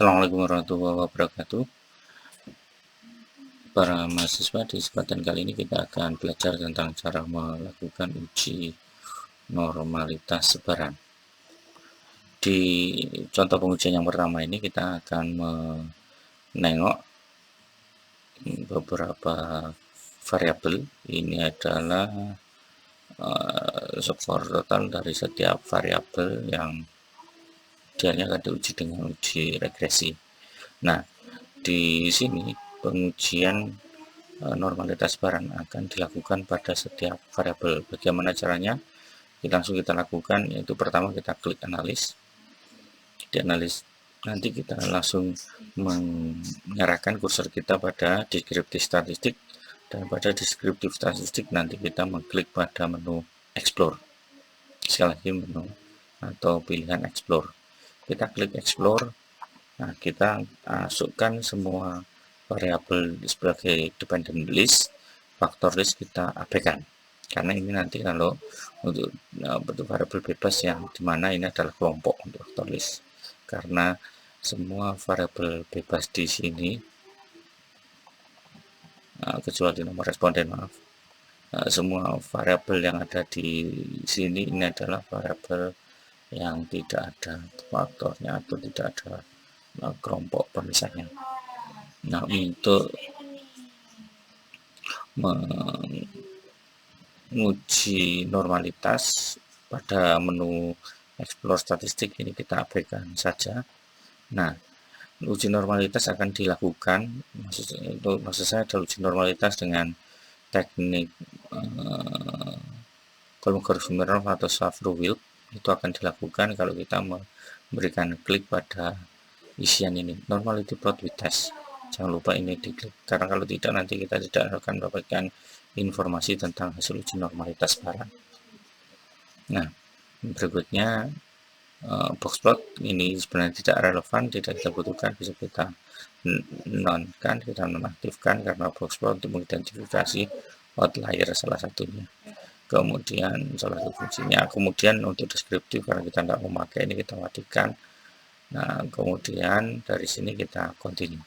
Assalamualaikum warahmatullahi wabarakatuh. Para mahasiswa, di kesempatan kali ini kita akan belajar tentang cara melakukan uji normalitas sebaran. Di contoh pengujian yang pertama ini kita akan menengok beberapa variabel. Ini adalah skor total dari setiap variabel yang dianya akan diuji dengan uji regresi. Nah, di sini pengujian normalitas sebaran akan dilakukan pada setiap variabel. Bagaimana caranya? Langsung kita lakukan, yaitu pertama kita klik analis. Di analis nanti kita langsung mengarahkan kursor kita pada deskriptif statistik, dan pada deskriptif statistik nanti kita mengklik pada menu explore. Sekali lagi menu atau pilihan explore. Kita klik explore. Nah, kita masukkan semua variabel sebagai dependent list, faktor list kita abaikan. Karena ini nanti kalau untuk bentuk variabel bebas yang dimana ini adalah kelompok untuk faktor list. Karena semua variabel bebas di sini, kecuali nomor responden, maaf, semua variabel yang ada di sini ini adalah variabel yang tidak ada faktornya atau tidak ada kelompok pemisahnya. Nah, untuk menguji normalitas pada menu explore statistik ini kita abaikan saja. Nah, uji normalitas akan dilakukan, maksud saya adalah uji normalitas dengan teknik Kolmogorov-Smirnov atau Shapiro-Wilk. Itu akan dilakukan kalau kita memberikan klik pada isian ini, normality plot with test. Jangan lupa ini diklik, karena kalau tidak nanti kita tidak akan mendapatkan informasi tentang hasil uji normalitas barang. Nah, berikutnya box plot ini sebenarnya tidak relevan, tidak kita butuhkan, bisa kita nonkan, kita nonaktifkan, karena box plot untuk mengidentifikasi outlier salah satunya. Kemudian salah satu fungsinya. Kemudian untuk deskriptif, karena kita tidak memakai ini, kita matikan. Nah, kemudian dari sini kita continue.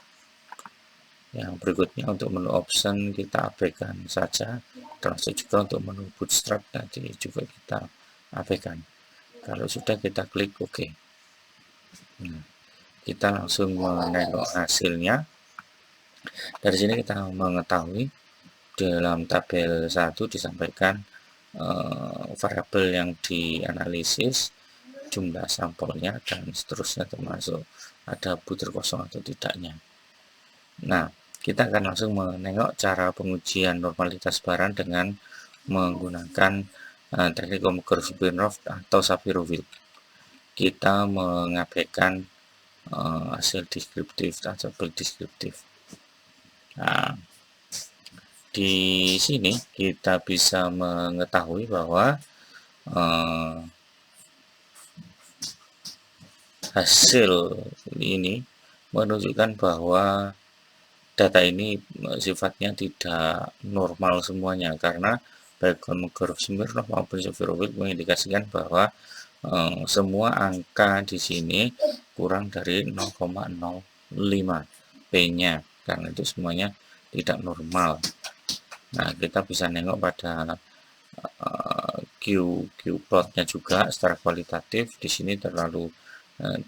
Yang berikutnya untuk menu option kita abaikan saja, termasuk juga untuk menu bootstrap tadi juga kita abaikan. Kalau sudah kita klik OK. Nah, kita langsung menengok hasilnya. Dari sini kita mengetahui dalam tabel 1 disampaikan variabel yang dianalisis, jumlah sampelnya, dan seterusnya, termasuk ada butir kosong atau tidaknya. Nah, kita akan langsung menengok cara pengujian normalitas barang dengan menggunakan teknik Kolmogorov-Smirnov atau Shapiro-Wilk. Kita mengabaikan hasil deskriptif atau deskriptif. Nah, di sini kita bisa mengetahui bahwa hasil ini menunjukkan bahwa data ini sifatnya tidak normal semuanya, karena baik Kolmogorov-Smirnov maupun Shapiro-Wilk mengindikasikan bahwa semua angka di sini kurang dari 0,05 P-nya, karena itu semuanya tidak normal. Nah, kita bisa nengok pada Q-plotnya juga secara kualitatif. Di sini terlalu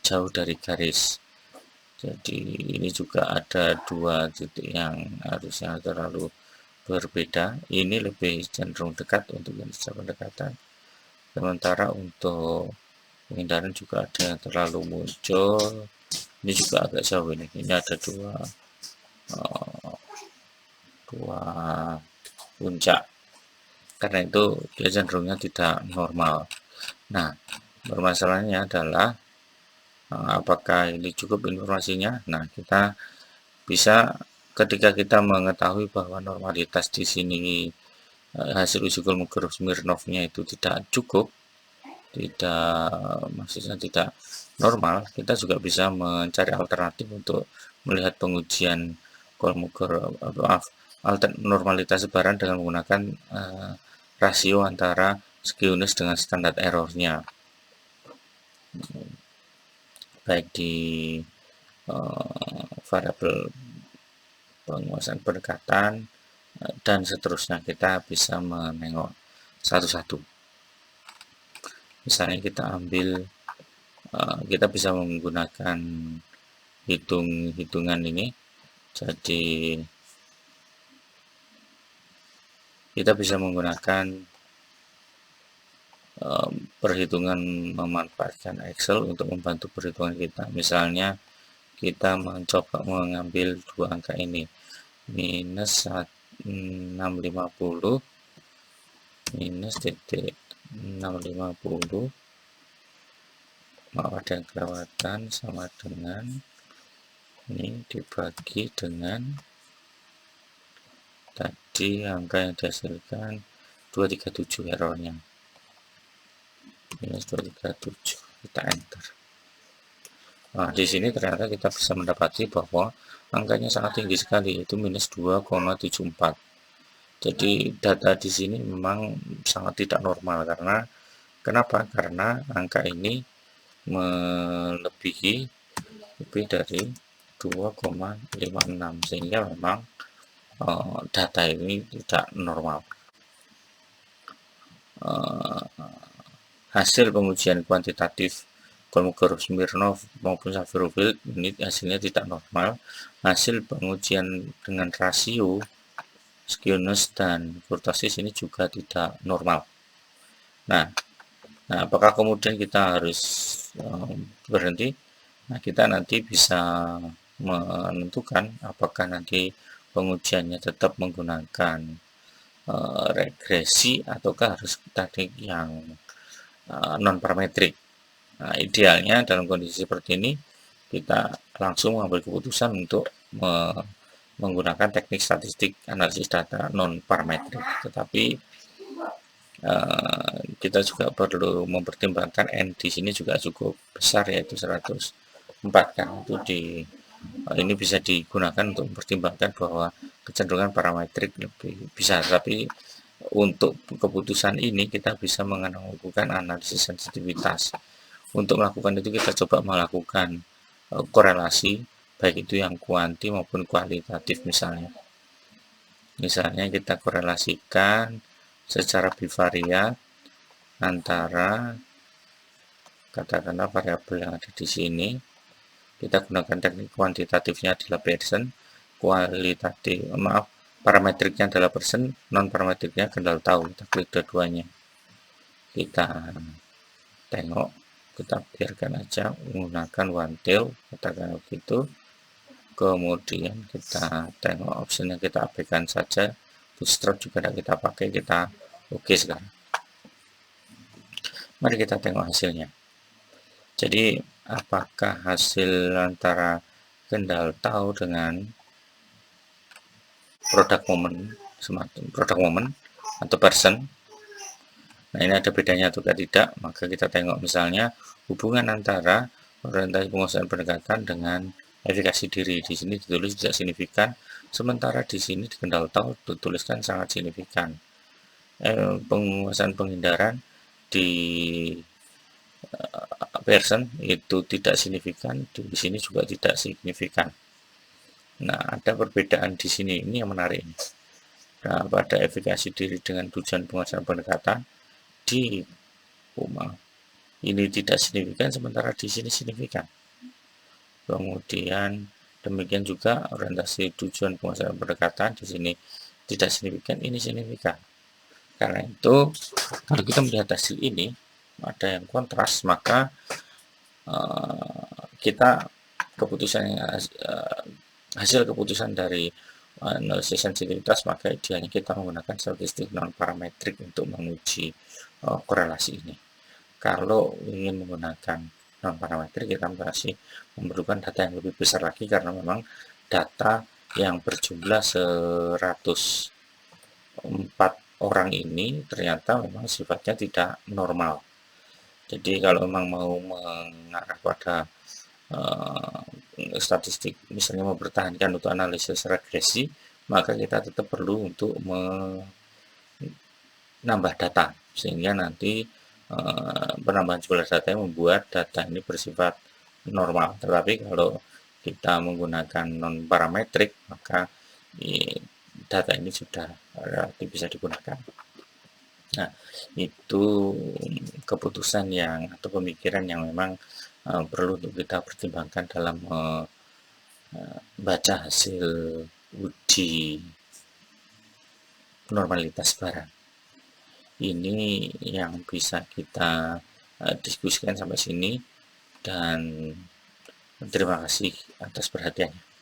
jauh dari garis. Jadi ini juga ada dua titik yang harusnya terlalu berbeda. Ini lebih cenderung dekat untuk kinerja pendekatan. Sementara untuk pengindaran juga ada yang terlalu muncul. Ini juga agak jauh ini. Ini ada dua puncak. Karena itu dia cenderungnya tidak normal. Nah, permasalahannya adalah apakah ini cukup informasinya? Nah, kita bisa ketika kita mengetahui bahwa normalitas di sini hasil uji Kolmogorov-Smirnovnya itu tidak cukup, maksudnya tidak normal, kita juga bisa mencari alternatif untuk melihat pengujian normalitas sebaran dengan menggunakan rasio antara skewness dengan standar errornya. Baik di variabel penguasaan pendekatan, dan seterusnya. Kita bisa menengok satu-satu. Misalnya kita ambil, kita bisa menggunakan hitungan ini. Jadi kita bisa menggunakan perhitungan memanfaatkan Excel untuk membantu perhitungan kita. Misalnya kita mencoba mengambil dua angka ini, minus 650 minus titik 650, maaf ada yang kelewatan, sama dengan ini dibagi dengan tadi angka yang dihasilkan 237 errornya, minus 237. Kita enter. Nah, di sini ternyata kita bisa mendapati bahwa angkanya sangat tinggi sekali, yaitu minus 2,74. Jadi data di sini memang sangat tidak normal. Karena kenapa? Karena angka ini melebihi lebih dari 2,56, sehingga memang data ini tidak normal. Hasil pengujian kuantitatif Kolmogorov-Smirnov maupun Shapiro-Wilk ini hasilnya tidak normal. Hasil pengujian dengan rasio skewness dan kurtosis ini juga tidak normal. Nah, apakah kemudian kita harus berhenti? Nah, kita nanti bisa menentukan apakah nanti pengujiannya tetap menggunakan regresi ataukah harus teknik yang non parametrik. Nah, idealnya dalam kondisi seperti ini kita langsung mengambil keputusan untuk menggunakan teknik statistik analisis data non parametrik. Tetapi kita juga perlu mempertimbangkan N di sini juga cukup besar, yaitu 104 kan. Itu ini bisa digunakan untuk mempertimbangkan bahwa kecenderungan parametrik lebih bisa, tapi untuk keputusan ini kita bisa melakukan analisis sensitivitas. Untuk melakukan itu kita coba melakukan korelasi, baik itu yang kuanti maupun kualitatif. Misalnya kita korelasikan secara bivariat antara katakanlah variabel yang ada di sini. Kita gunakan teknik kuantitatifnya adalah Pearson, parametriknya adalah persen, non parametriknya kendal tahu. Kita klik dua-duanya, kita tengok, kita biarkan aja menggunakan one tail, katakan begitu. Kemudian kita tengok option yang kita abaikan saja, bootstrap juga tidak kita pakai, kita oke sekarang. Mari kita tengok hasilnya. Jadi apakah hasil antara kendal tahu dengan produk momen atau person, nah ini ada bedanya atau tidak? Maka kita tengok misalnya hubungan antara orientasi penguasaan pendekatan dengan efikasi diri. Di sini ditulis tidak signifikan, sementara di sini di kendal tahu dituliskan sangat signifikan. Penguasaan penghindaran di Pearson itu tidak signifikan, di sini juga tidak signifikan. Nah, ada perbedaan di sini, ini yang menarik. Nah, pada efikasi diri dengan tujuan penguasaan pendekatan di ini tidak signifikan, sementara di sini signifikan. Kemudian demikian juga orientasi tujuan penguasaan pendekatan di sini tidak signifikan, ini signifikan. Karena itu kalau kita melihat hasil ini ada yang kontras, maka kita hasil keputusan dari analisis sensitivitas, maka idealnya kita menggunakan statistik non parametrik untuk menguji korelasi ini. Kalau ingin menggunakan non parametrik, kita masih memerlukan data yang lebih besar lagi, karena memang data yang berjumlah 104 orang ini ternyata memang sifatnya tidak normal. Jadi kalau memang mau mengarah pada statistik, misalnya mempertahankan untuk analisis regresi, maka kita tetap perlu untuk menambah data, sehingga nanti penambahan jumlah data yang membuat data ini bersifat normal. Tetapi kalau kita menggunakan non parametrik, maka data ini sudah relatif bisa digunakan. Nah, itu keputusan yang atau pemikiran yang memang perlu untuk kita pertimbangkan dalam baca hasil uji normalitas barang. Ini yang bisa kita diskusikan sampai sini, dan terima kasih atas perhatiannya.